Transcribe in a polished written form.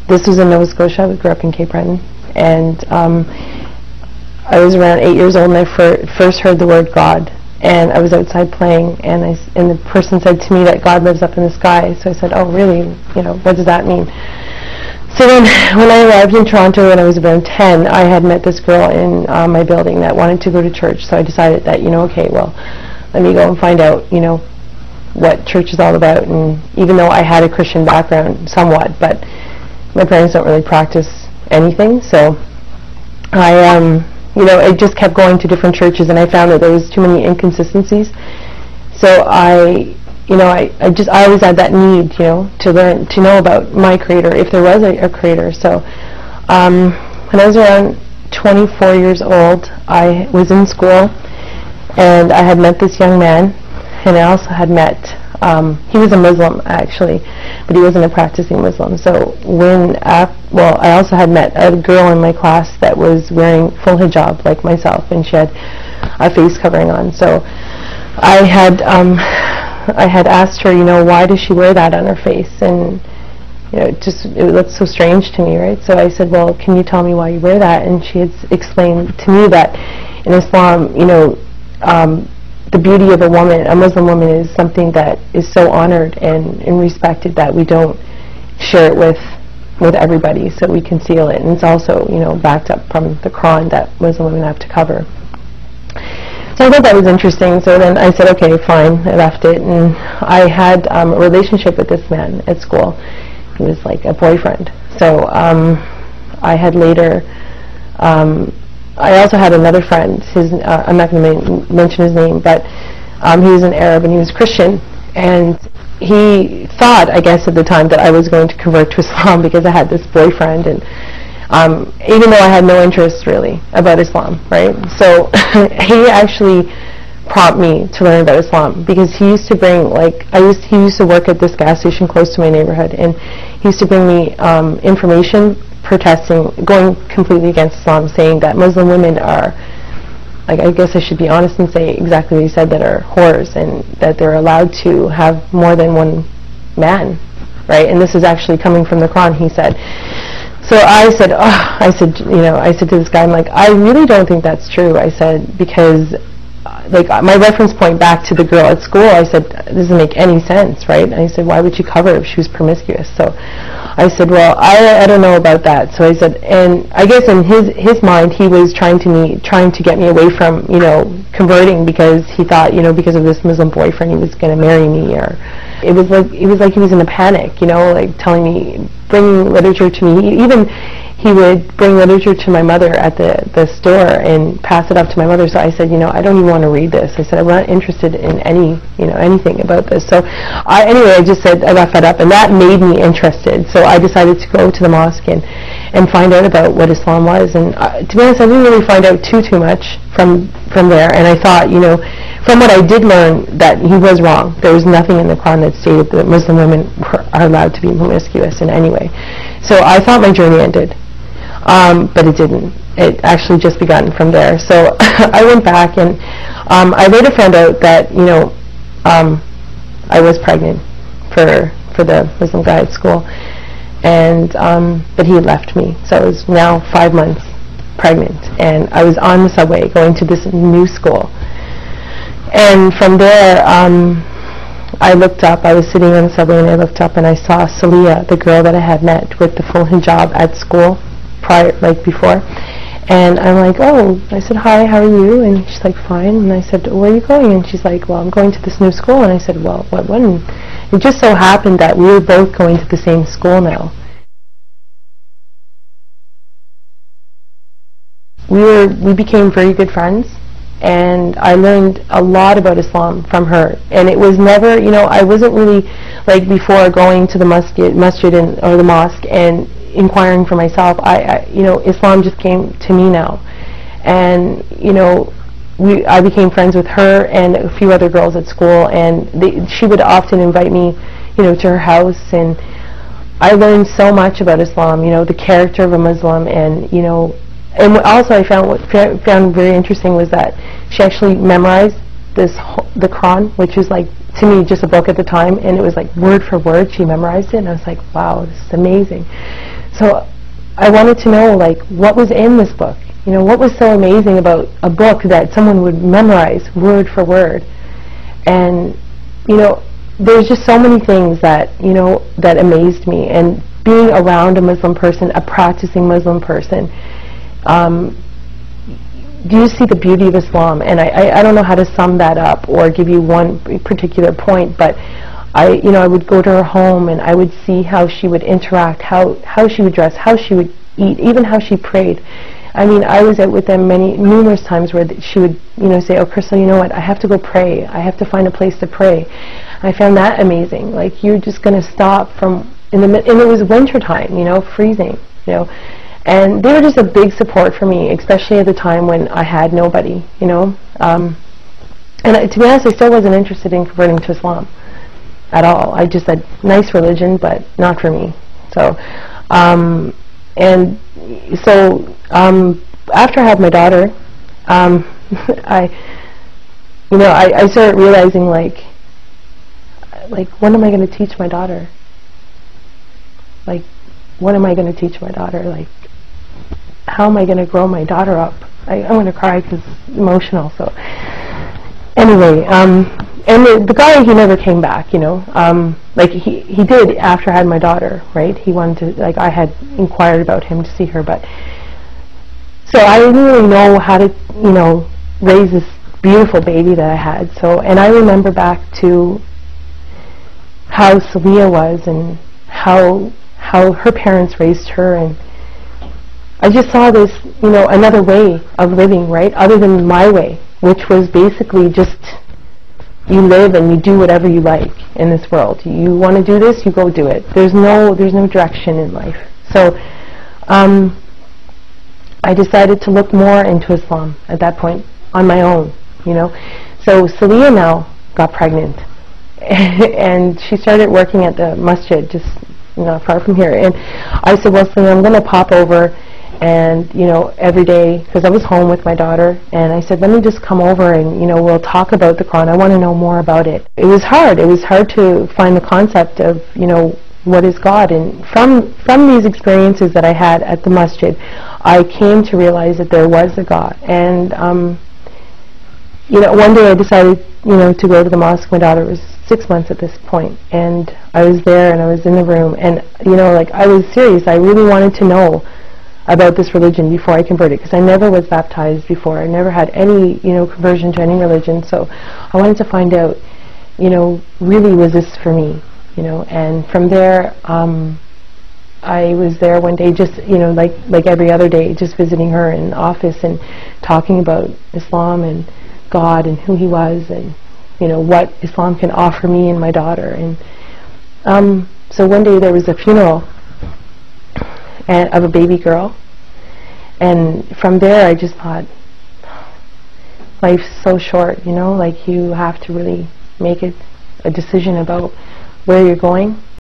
this was in Nova Scotia. I grew up in Cape Breton, and I was around 8 years old, and I first heard the word God. And I was outside playing, and the person said to me that God lives up in the sky. So I said, "Oh, really? You know, what does that mean?" So then, when I arrived in Toronto when I was around 10, I had met this girl in my building that wanted to go to church. So I decided that, okay, well, let me go and find out, what church is all about. And even though I had a Christian background somewhat, but my parents don't really practice anything, so I just kept going to different churches, and I found that there was too many inconsistencies. So I always had that need, to learn, to know about my Creator, if there was a Creator. So when I was around 24 years old, I was in school, and I had met this young man, and I also had met, he was a Muslim actually, but he wasn't a practicing Muslim. So I also had met a girl in my class that was wearing full hijab like myself, and she had a face covering on. So I had asked her, why does she wear that on her face? And it looked so strange to me, right? So I said, well, can you tell me why you wear that? And she had explained to me that in Islam, the beauty of a Muslim woman, is something that is so honored and respected that we don't share it with everybody, so we conceal it. And it's also, backed up from the Quran that Muslim women have to cover. So I thought that was interesting. So then I said, okay, fine. I left it, and I had a relationship with this man at school. He was like a boyfriend. So I had later. I also had another friend. I'm not going to mention his name, but he was an Arab and he was Christian, and he thought, I guess at the time, that I was going to convert to Islam because I had this boyfriend, and even though I had no interest really about Islam, right? So he actually prompted me to learn about Islam, because he used to bring, he used to work at this gas station close to my neighborhood, and he used to bring me information protesting, going completely against Islam, saying that Muslim women are, I guess I should be honest and say exactly what he said, that are whores, and that they're allowed to have more than one man, right? And this is actually coming from the Quran, he said. So I said, I said to this guy, I'm like, I really don't think that's true. I said, because my reference point back to the girl at school, I said, it doesn't make any sense, right? And I said, why would she cover if she was promiscuous? So I said, well, I don't know about that. So I said, and I guess in his mind, he was trying to get me away from, converting, because he thought, because of this Muslim boyfriend, he was going to marry me, or it was like he was in a panic, like telling me, bringing literature to me. He would bring literature to my mother at the store and pass it up to my mother. So I said, I don't even want to read this. I said, I'm not interested in anything about this. So I just said I got fed up, and that made me interested. So I decided to go to the mosque and find out about what Islam was. And to be honest, I didn't really find out too much from there. And I thought, from what I did learn, that he was wrong. There was nothing in the Quran that stated that Muslim women are allowed to be promiscuous in any way. So I thought my journey ended. But it didn't. It actually just begun from there. So I went back, and I later found out that I was pregnant for the Muslim guy at school, and but he had left me. So I was now 5 months pregnant, and I was on the subway going to this new school, and from there I looked up. I was sitting on the subway, and I looked up, and I saw Salia, the girl that I had met with the full hijab at school before, and I'm like, oh, I said, hi, how are you? And she's like, fine. And I said, where are you going? And she's like, well, I'm going to this new school. And I said, well, what one? It just so happened that we were both going to the same school now. We became very good friends, and I learned a lot about Islam from her. And it was never, I wasn't really, like before, going to the masjid or the mosque and inquiring for myself. Islam just came to me now, and I became friends with her and a few other girls at school, and she would often invite me, to her house, and I learned so much about Islam, the character of a Muslim, and and also I found very interesting was that she actually memorized the Quran, which was like, to me, just a book at the time, and it was like word for word, she memorized it, and I was like, wow, this is amazing. So I wanted to know, like, what was in this book? You know, what was so amazing about a book that someone would memorize word for word? And, you know, there's just so many things that, you know, that amazed me. And being around a Muslim person, a practicing Muslim person, do you see the beauty of Islam? And I don't know how to sum that up or give you one particular point, but I would go to her home and I would see how she would interact, how she would dress, how she would eat, even how she prayed. I mean, I was out with them numerous times where she would, you know, say, "Oh, Crystal, you know what? I have to go pray. I have to find a place to pray." I found that amazing. Like, you're just going to stop and it was winter time, you know, freezing, you know. And they were just a big support for me, especially at the time when I had nobody, you know. And to be honest, I still wasn't interested in converting to Islam at all. I just said, nice religion, but not for me. So, after I had my daughter, I started realizing, like, what am I going to teach my daughter? Like, what am I going to teach my daughter? Like, how am I going to grow my daughter up? I'm going to cry because it's emotional. So, anyway, and the guy, he never came back, you know. Like, he did after I had my daughter, right? He wanted to, like, I had inquired about him to see her, but so I didn't really know how to, you know, raise this beautiful baby that I had. So, and I remember back to how Celia was and how her parents raised her, and I just saw this, you know, another way of living, right, other than my way, which was basically just you live and you do whatever you like in this world. You want to do this, you go do it. There's no direction in life. So I decided to look more into Islam at that point on my own, you know. So Celia now got pregnant and she started working at the masjid just not far from here, and I said, well, Celia, I'm going to pop over and, you know, every day, because I was home with my daughter, and I said, let me just come over and, you know, we'll talk about the Quran. I want to know more about it. It was hard to find the concept of, you know, what is God, and from these experiences that I had at the masjid, I came to realize that there was a God. And you know, one day I decided, you know, to go to the mosque. My daughter was 6 months at this point, and I was there and I was in the room, and, you know, like, I was serious. I really wanted to know about this religion before I converted, because I never was baptized before. I never had any, you know, conversion to any religion. So I wanted to find out, you know, really, was this for me, you know. And from there, I was there one day, just, you know, like every other day, just visiting her in the office and talking about Islam and God and who He was, and, you know, what Islam can offer me and my daughter. And so one day there was a funeral of a baby girl, and from there I just thought, life's so short, you know, like, you have to really make it a decision about where you're going.